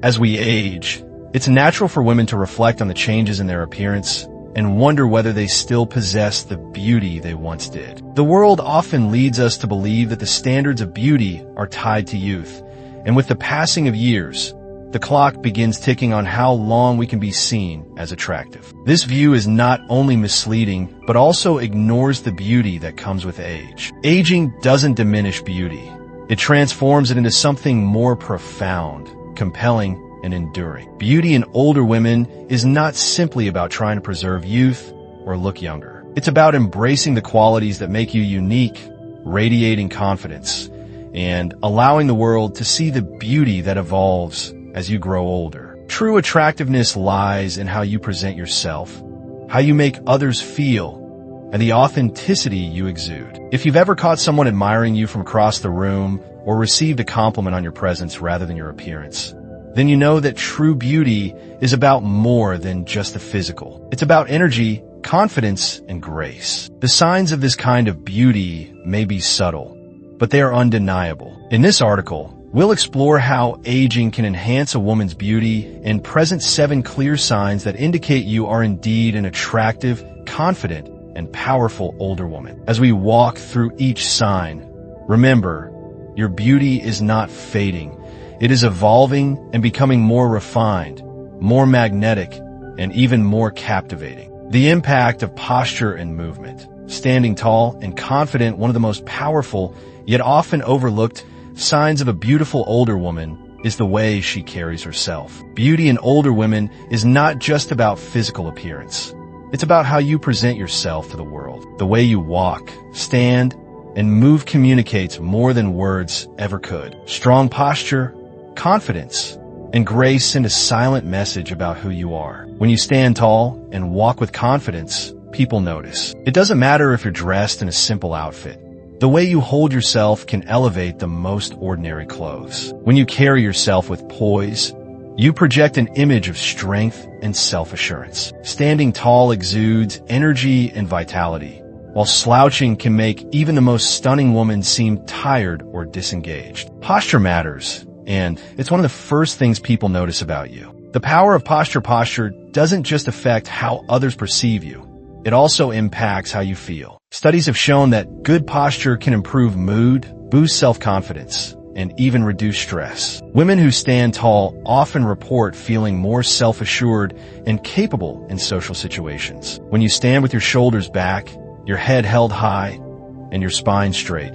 As we age, it's natural for women to reflect on the changes in their appearance and wonder whether they still possess the beauty they once did. The world often leads us to believe that the standards of beauty are tied to youth, and with the passing of years, the clock begins ticking on how long we can be seen as attractive. This view is not only misleading, but also ignores the beauty that comes with age. Aging doesn't diminish beauty. It transforms it into something more profound, compelling, and enduring. Beauty in older women is not simply about trying to preserve youth or look younger. It's about embracing the qualities that make you unique, radiating confidence, and allowing the world to see the beauty that evolves as you grow older. True attractiveness lies in how you present yourself, how you make others feel, and the authenticity you exude. If you've ever caught someone admiring you from across the room or received a compliment on your presence rather than your appearance, then you know that true beauty is about more than just the physical. It's about energy, confidence, and grace. The signs of this kind of beauty may be subtle, but they are undeniable. In this article, we'll explore how aging can enhance a woman's beauty and present 7 clear signs that indicate you are indeed an attractive, confident, and powerful older woman. As we walk through each sign, remember, your beauty is not fading. It is evolving and becoming more refined, more magnetic, and even more captivating. The impact of posture and movement. Standing tall and confident, one of the most powerful, yet often overlooked, signs of a beautiful older woman is the way she carries herself. Beauty in older women is not just about physical appearance. It's about how you present yourself to the world. The way you walk, stand, and move communicates more than words ever could. Strong posture, confidence, and grace send a silent message about who you are. When you stand tall and walk with confidence, people notice. It doesn't matter if you're dressed in a simple outfit. The way you hold yourself can elevate the most ordinary clothes. When you carry yourself with poise, you project an image of strength and self-assurance. Standing tall exudes energy and vitality, while slouching can make even the most stunning woman seem tired or disengaged. Posture matters, and it's one of the first things people notice about you. The power of posture doesn't just affect how others perceive you. It also impacts how you feel. Studies have shown that good posture can improve mood, boost self-confidence, and even reduce stress. Women who stand tall often report feeling more self-assured and capable in social situations. When you stand with your shoulders back, your head held high, and your spine straight,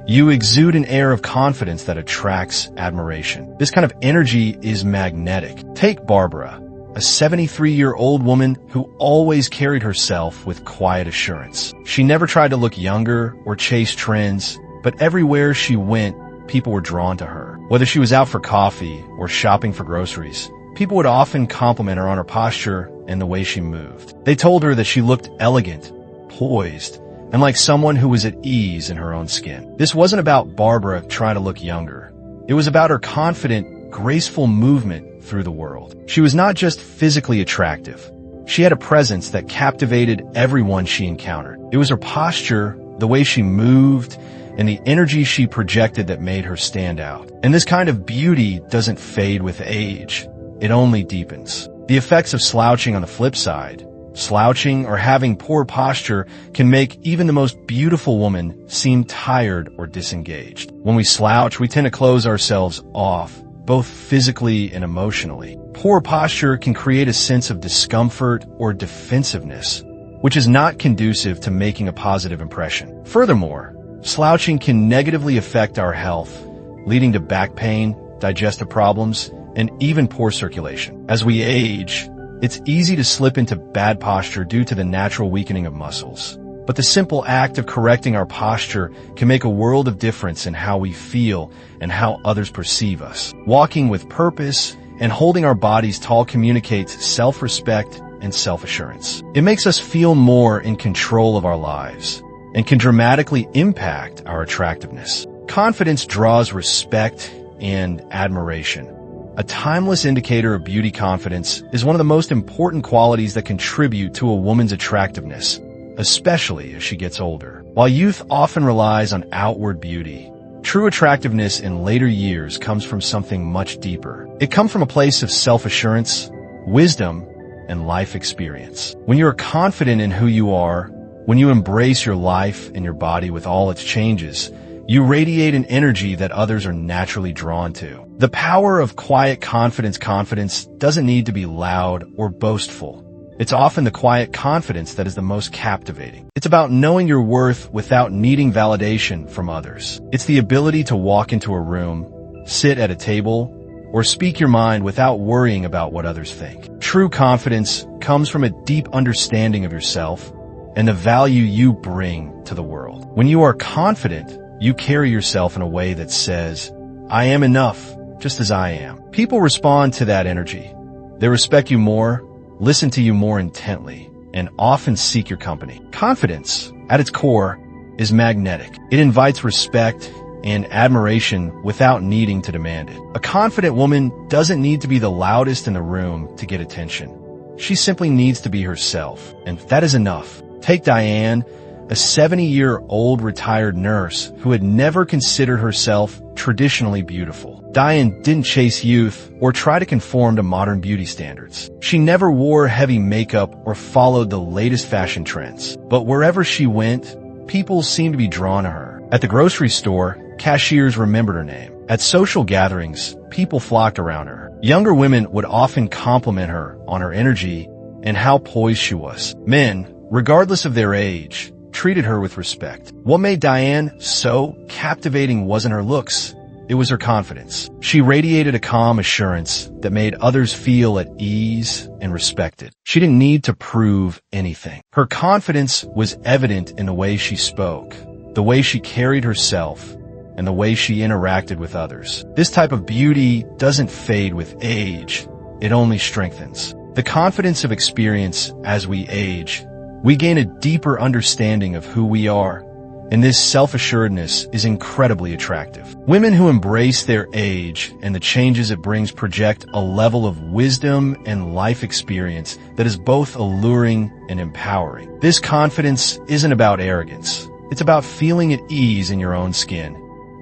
you exude an air of confidence that attracts admiration. This kind of energy is magnetic. Take Barbara, a 73-year-old woman who always carried herself with quiet assurance. She never tried to look younger or chase trends, but everywhere she went, people were drawn to her. Whether she was out for coffee or shopping for groceries, people would often compliment her on her posture and the way she moved. They told her that she looked elegant, poised, and like someone who was at ease in her own skin. This wasn't about Barbara trying to look younger. It was about her confident, graceful movement through the world. She was not just physically attractive. She had a presence that captivated everyone she encountered. It was her posture, the way she moved, and the energy she projected that made her stand out. And this kind of beauty doesn't fade with age. It only deepens. The effects of slouching on the flip side. Slouching or having poor posture can make even the most beautiful woman seem tired or disengaged. When we slouch, we tend to close ourselves off, both physically and emotionally. Poor posture can create a sense of discomfort or defensiveness, which is not conducive to making a positive impression. Furthermore, slouching can negatively affect our health, leading to back pain, digestive problems, and even poor circulation. As we age, it's easy to slip into bad posture due to the natural weakening of muscles. But the simple act of correcting our posture can make a world of difference in how we feel and how others perceive us. Walking with purpose and holding our bodies tall communicates self-respect and self-assurance. It makes us feel more in control of our lives and can dramatically impact our attractiveness. Confidence draws respect and admiration. A timeless indicator of beauty. Confidence is one of the most important qualities that contribute to a woman's attractiveness, especially as she gets older. While youth often relies on outward beauty, True attractiveness in later years comes from something much deeper. It comes from a place of self-assurance, wisdom, and life experience. When you are confident in who you are, when you embrace your life and your body with all its changes, you radiate an energy that others are naturally drawn to. The power of quiet confidence doesn't need to be loud or boastful. It's often the quiet confidence that is the most captivating. It's about knowing your worth without needing validation from others. It's the ability to walk into a room, sit at a table, or speak your mind without worrying about what others think. True confidence comes from a deep understanding of yourself and the value you bring to the world. When you are confident, you carry yourself in a way that says, I am enough, just as I am. People respond to that energy. They respect you more, listen to you more intently, and often seek your company. Confidence, at its core, is magnetic. It invites respect and admiration without needing to demand it. A confident woman doesn't need to be the loudest in the room to get attention. She simply needs to be herself, and that is enough. Take Diane, a 70-year-old retired nurse who had never considered herself traditionally beautiful. Diane didn't chase youth or try to conform to modern beauty standards. She never wore heavy makeup or followed the latest fashion trends. But wherever she went, people seemed to be drawn to her. At the grocery store, cashiers remembered her name. At social gatherings, people flocked around her. Younger women would often compliment her on her energy and how poised she was. Men, regardless of their age, treated her with respect. What made Diane so captivating wasn't her looks, it was her confidence. She radiated a calm assurance that made others feel at ease and respected. She didn't need to prove anything. Her confidence was evident in the way she spoke, the way she carried herself, and the way she interacted with others. This type of beauty doesn't fade with age, it only strengthens. The confidence of experience as we age, we gain a deeper understanding of who we are, and this self-assuredness is incredibly attractive. Women who embrace their age and the changes it brings project a level of wisdom and life experience that is both alluring and empowering. This confidence isn't about arrogance. It's about feeling at ease in your own skin,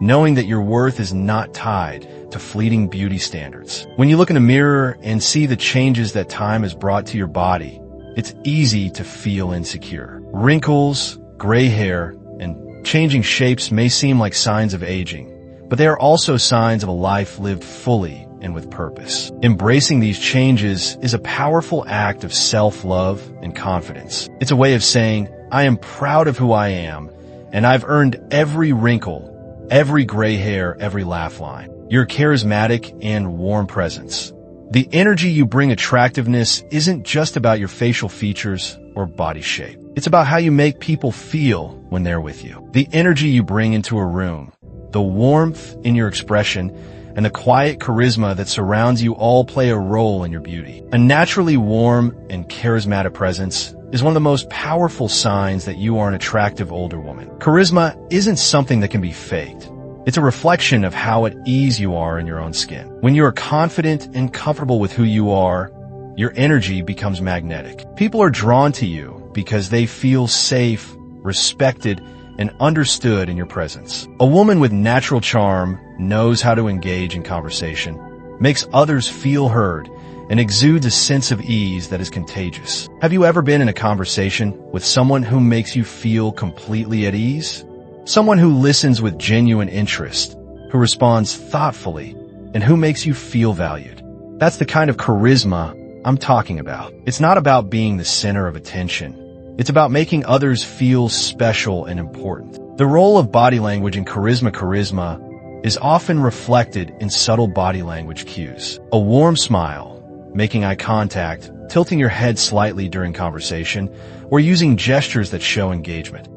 knowing that your worth is not tied to fleeting beauty standards. When you look in a mirror and see the changes that time has brought to your body, it's easy to feel insecure. Wrinkles, gray hair, and changing shapes may seem like signs of aging, but they are also signs of a life lived fully and with purpose. Embracing these changes is a powerful act of self-love and confidence. It's a way of saying, I am proud of who I am, and I've earned every wrinkle, every gray hair, every laugh line. You're a charismatic and warm presence. The energy you bring attractiveness isn't just about your facial features or body shape. It's about how you make people feel when they're with you. The energy you bring into a room, the warmth in your expression, and the quiet charisma that surrounds you all play a role in your beauty. A naturally warm and charismatic presence is one of the most powerful signs that you are an attractive older woman. Charisma isn't something that can be faked. It's a reflection of how at ease you are in your own skin. When you are confident and comfortable with who you are, your energy becomes magnetic. People are drawn to you because they feel safe, respected, and understood in your presence. A woman with natural charm knows how to engage in conversation, makes others feel heard, and exudes a sense of ease that is contagious. Have you ever been in a conversation with someone who makes you feel completely at ease? Someone who listens with genuine interest, who responds thoughtfully, and who makes you feel valued. That's the kind of charisma I'm talking about. It's not about being the center of attention. It's about making others feel special and important. The role of body language in charisma is often reflected in subtle body language cues. A warm smile, making eye contact, tilting your head slightly during conversation, or using gestures that show engagement.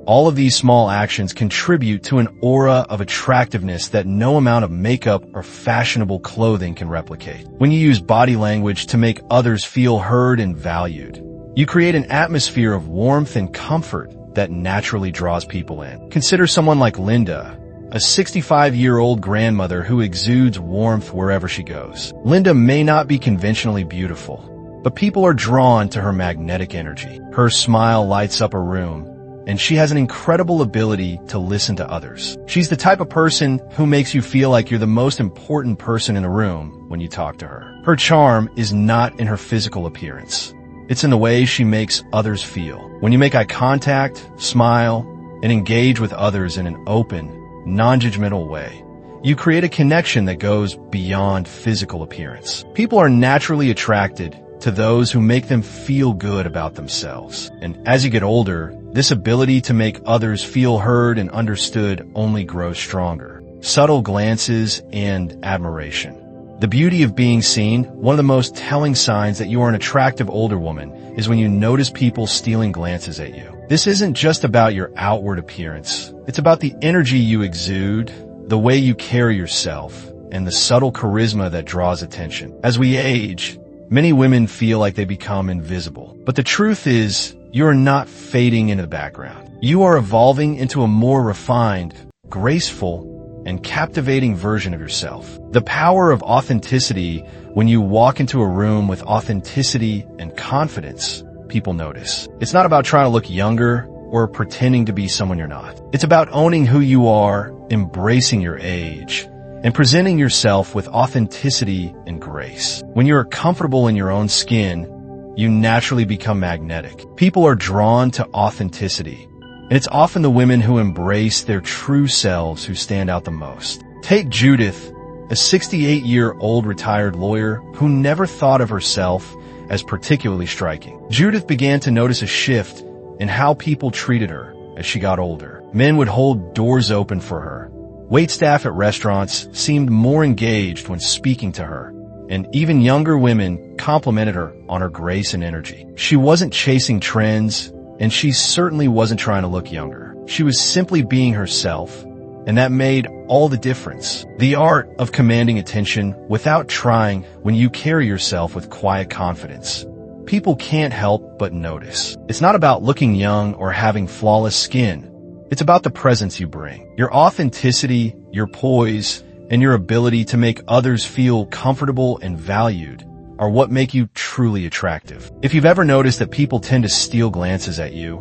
All of these small actions contribute to an aura of attractiveness that no amount of makeup or fashionable clothing can replicate. When you use body language to make others feel heard and valued, you create an atmosphere of warmth and comfort that naturally draws people in. Consider someone like Linda, a 65-year-old grandmother who exudes warmth wherever she goes. Linda may not be conventionally beautiful, but people are drawn to her magnetic energy. Her smile lights up a room, and she has an incredible ability to listen to others. She's the type of person who makes you feel like you're the most important person in the room when you talk to her. Her charm is not in her physical appearance. It's in the way she makes others feel. When you make eye contact, smile, and engage with others in an open, non-judgmental way, you create a connection that goes beyond physical appearance. People are naturally attracted to those who make them feel good about themselves. And as you get older, this ability to make others feel heard and understood only grows stronger. Subtle glances and admiration. The beauty of being seen, one of the most telling signs that you are an attractive older woman, is when you notice people stealing glances at you. This isn't just about your outward appearance. It's about the energy you exude, the way you carry yourself, and the subtle charisma that draws attention. As we age, many women feel like they become invisible. But the truth is, you are not fading into the background. You are evolving into a more refined, graceful, and captivating version of yourself. The power of authenticity. When you walk into a room with authenticity and confidence, people notice. It's not about trying to look younger or pretending to be someone you're not. It's about owning who you are, embracing your age, and presenting yourself with authenticity and grace. When you're comfortable in your own skin, you naturally become magnetic. People are drawn to authenticity. And it's often the women who embrace their true selves who stand out the most. Take Judith, a 68-year-old retired lawyer who never thought of herself as particularly striking. Judith began to notice a shift in how people treated her as she got older. Men would hold doors open for her. Waitstaff at restaurants seemed more engaged when speaking to her. And even younger women complimented her on her grace and energy. She wasn't chasing trends, and she certainly wasn't trying to look younger. She was simply being herself, and that made all the difference. The art of commanding attention without trying. When you carry yourself with quiet confidence, people can't help but notice. It's not about looking young or having flawless skin. It's about the presence you bring. Your authenticity, your poise, and your ability to make others feel comfortable and valued are what make you truly attractive. If you've ever noticed that people tend to steal glances at you,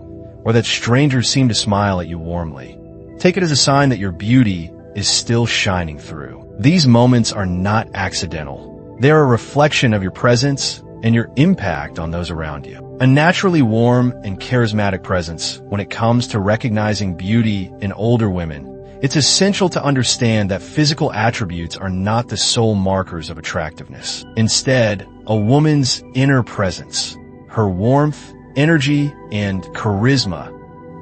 or that strangers seem to smile at you warmly, take it as a sign that your beauty is still shining through. These moments are not accidental. They are a reflection of your presence and your impact on those around you. A naturally warm and charismatic presence. When it comes to recognizing beauty in older women, it's essential to understand that physical attributes are not the sole markers of attractiveness. Instead, a woman's inner presence, her warmth, energy, and charisma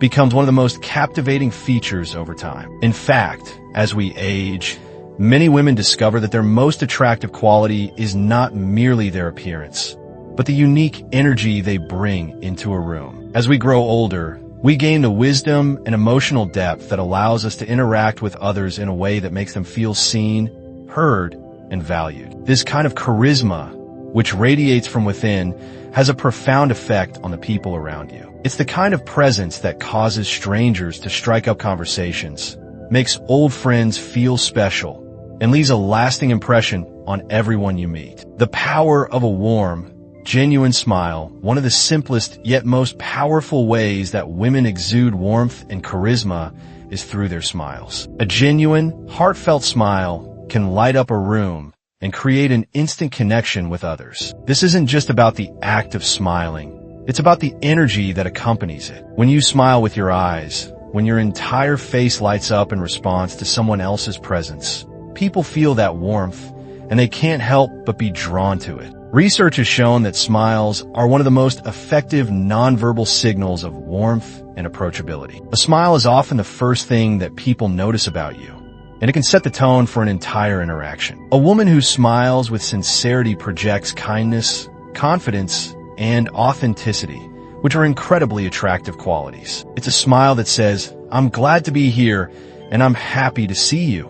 becomes one of the most captivating features over time. In fact, as we age, many women discover that their most attractive quality is not merely their appearance, but the unique energy they bring into a room. As we grow older, we gain the wisdom and emotional depth that allows us to interact with others in a way that makes them feel seen, heard, and valued. This kind of charisma, which radiates from within, has a profound effect on the people around you. It's the kind of presence that causes strangers to strike up conversations, makes old friends feel special, and leaves a lasting impression on everyone you meet. The power of a warm, genuine smile, one of the simplest yet most powerful ways that women exude warmth and charisma is through their smiles. A genuine, heartfelt smile can light up a room and create an instant connection with others. This isn't just about the act of smiling. It's about the energy that accompanies it. When you smile with your eyes, when your entire face lights up in response to someone else's presence, people feel that warmth, and they can't help but be drawn to it. Research has shown that smiles are one of the most effective nonverbal signals of warmth and approachability. A smile is often the first thing that people notice about you, and it can set the tone for an entire interaction. A woman who smiles with sincerity projects kindness, confidence, and authenticity, which are incredibly attractive qualities. It's a smile that says, "I'm glad to be here, and I'm happy to see you."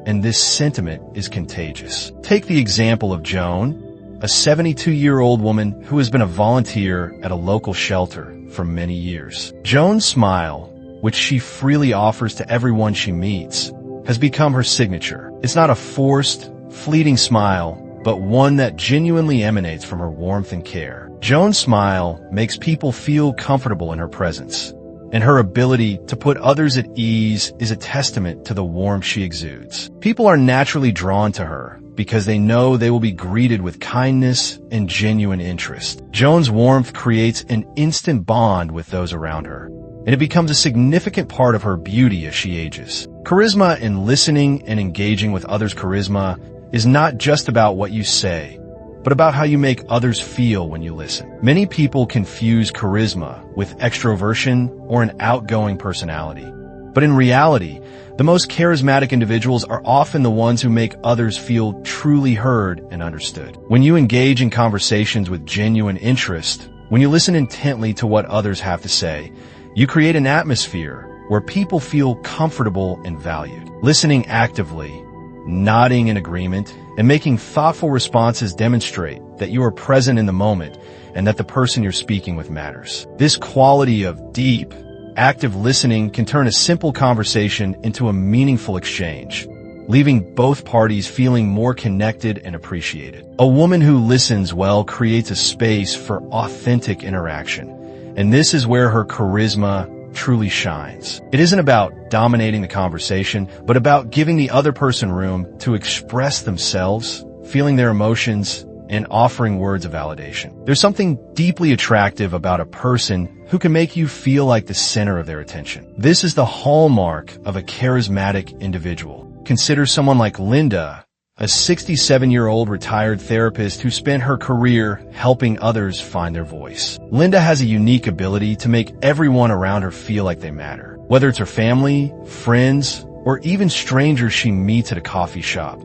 And this sentiment is contagious. Take the example of Joan, a 72-year-old woman who has been a volunteer at a local shelter for many years. Joan's smile, which she freely offers to everyone she meets, has become her signature. It's not a forced, fleeting smile, but one that genuinely emanates from her warmth and care. Joan's smile makes people feel comfortable in her presence, and her ability to put others at ease is a testament to the warmth she exudes. People are naturally drawn to her because they know they will be greeted with kindness and genuine interest. Joan's warmth creates an instant bond with those around her, and it becomes a significant part of her beauty as she ages. Charisma in listening and engaging with others' charisma is not just about what you say, but about how you make others feel when you listen. Many people confuse charisma with extroversion or an outgoing personality. But in reality, the most charismatic individuals are often the ones who make others feel truly heard and understood. When you engage in conversations with genuine interest, when you listen intently to what others have to say, you create an atmosphere where people feel comfortable and valued. Listening actively, nodding in agreement, and making thoughtful responses demonstrate that you are present in the moment and that the person you're speaking with matters. This quality of deep, active listening can turn a simple conversation into a meaningful exchange, leaving both parties feeling more connected and appreciated. A woman who listens well creates a space for authentic interaction, and this is where her charisma truly shines. It isn't about dominating the conversation, but about giving the other person room to express themselves, feeling their emotions, and offering words of validation. There's something deeply attractive about a person who can make you feel like the center of their attention. This is the hallmark of a charismatic individual. Consider someone like Linda, a 67-year-old retired therapist who spent her career helping others find their voice. Linda has a unique ability to make everyone around her feel like they matter. Whether it's her family, friends, or even strangers she meets at a coffee shop,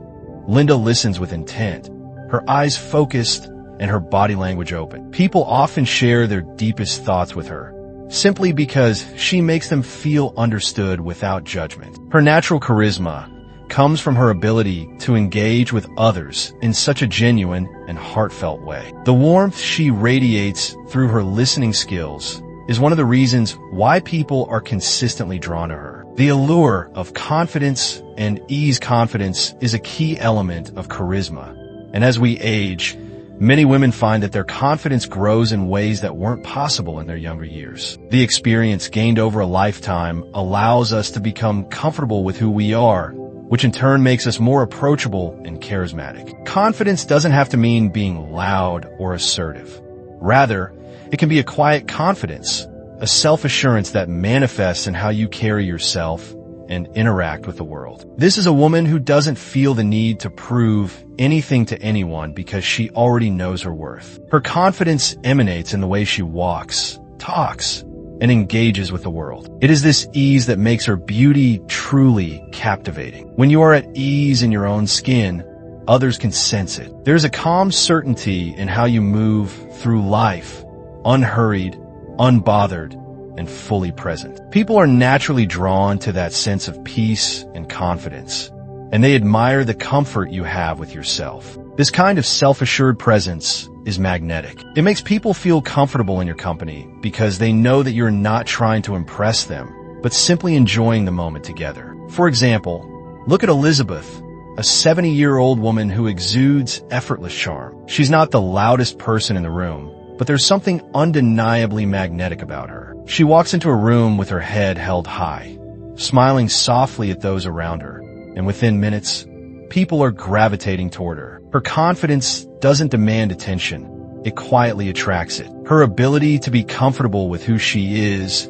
Linda listens with intent, her eyes focused and her body language open. People often share their deepest thoughts with her, simply because she makes them feel understood without judgment. Her natural charisma comes from her ability to engage with others in such a genuine and heartfelt way. The warmth she radiates through her listening skills is one of the reasons why people are consistently drawn to her. The allure of confidence and ease. Confidence is a key element of charisma, and as we age, many women find that their confidence grows in ways that weren't possible in their younger years. The experience gained over a lifetime allows us to become comfortable with who we are, which in turn makes us more approachable and charismatic. Confidence doesn't have to mean being loud or assertive. Rather, it can be a quiet confidence, a self-assurance that manifests in how you carry yourself and interact with the world. This is a woman who doesn't feel the need to prove anything to anyone because she already knows her worth. Her confidence emanates in the way she walks, talks, and engages with the world. It is this ease that makes her beauty truly captivating. When you are at ease in your own skin, others can sense it. There's a calm certainty in how you move through life, unhurried, unbothered, and fully present. People are naturally drawn to that sense of peace and confidence, and they admire the comfort you have with yourself. This kind of self-assured presence is magnetic. It makes people feel comfortable in your company because they know that you're not trying to impress them, but simply enjoying the moment together. For example, look at Elizabeth, a 70-year-old woman who exudes effortless charm. She's not the loudest person in the room, but there's something undeniably magnetic about her. She walks into a room with her head held high, smiling softly at those around her, and within minutes, people are gravitating toward her. Her confidence doesn't demand attention. It quietly attracts it. Her ability to be comfortable with who she is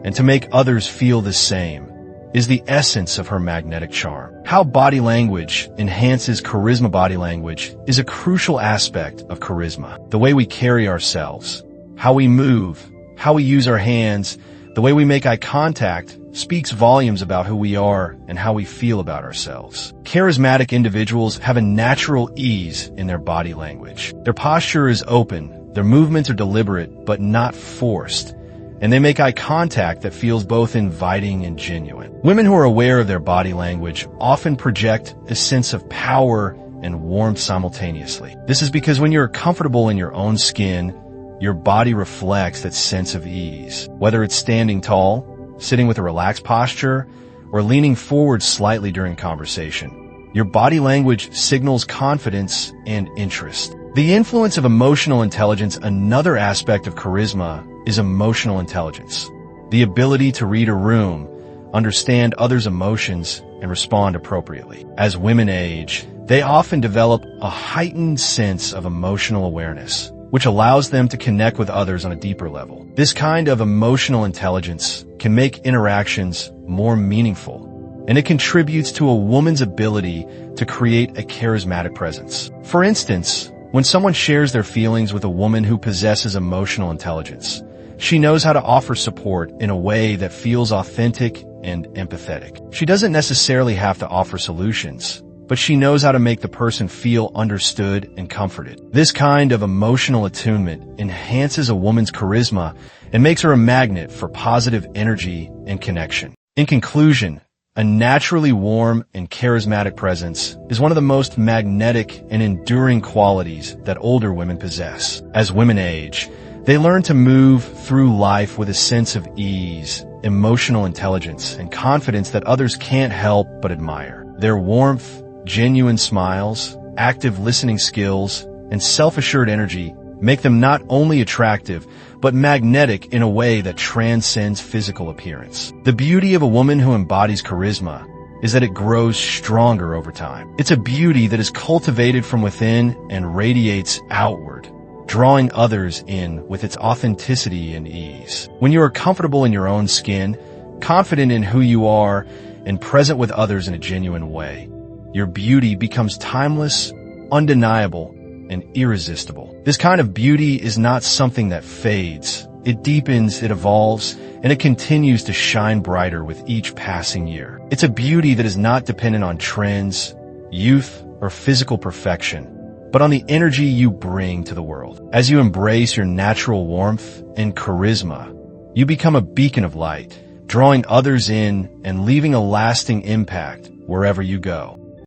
and to make others feel the same is the essence of her magnetic charm. How body language enhances charisma. Body language is a crucial aspect of charisma. The way we carry ourselves, how we move, how we use our hands, the way we make eye contact speaks volumes about who we are and how we feel about ourselves. Charismatic individuals have a natural ease in their body language. Their posture is open, their movements are deliberate but not forced, and they make eye contact that feels both inviting and genuine. Women who are aware of their body language often project a sense of power and warmth simultaneously. This is because when you're comfortable in your own skin, your body reflects that sense of ease. Whether it's standing tall, sitting with a relaxed posture, or leaning forward slightly during conversation, your body language signals confidence and interest. The influence of emotional intelligence. Another aspect of charisma is emotional intelligence. the ability to read a room, understand others' emotions, and respond appropriately. As women age, they often develop a heightened sense of emotional awareness, which allows them to connect with others on a deeper level. This kind of emotional intelligence can make interactions more meaningful, and it contributes to a woman's ability to create a charismatic presence. For instance, when someone shares their feelings with a woman who possesses emotional intelligence, she knows how to offer support in a way that feels authentic and empathetic. She doesn't necessarily have to offer solutions, but she knows how to make the person feel understood and comforted. This kind of emotional attunement enhances a woman's charisma and makes her a magnet for positive energy and connection. In conclusion, a naturally warm and charismatic presence is one of the most magnetic and enduring qualities that older women possess. As women age, they learn to move through life with a sense of ease, emotional intelligence, and confidence that others can't help but admire. Their warmth, genuine smiles, active listening skills, and self-assured energy make them not only attractive, but magnetic in a way that transcends physical appearance. The beauty of a woman who embodies charisma is that it grows stronger over time. It's a beauty that is cultivated from within and radiates outward, drawing others in with its authenticity and ease. When you are comfortable in your own skin, confident in who you are, and present with others in a genuine way, your beauty becomes timeless, undeniable, and irresistible. This kind of beauty is not something that fades. It deepens, it evolves, and it continues to shine brighter with each passing year. It's a beauty that is not dependent on trends, youth, or physical perfection, but on the energy you bring to the world. As you embrace your natural warmth and charisma, you become a beacon of light, drawing others in and leaving a lasting impact wherever you go.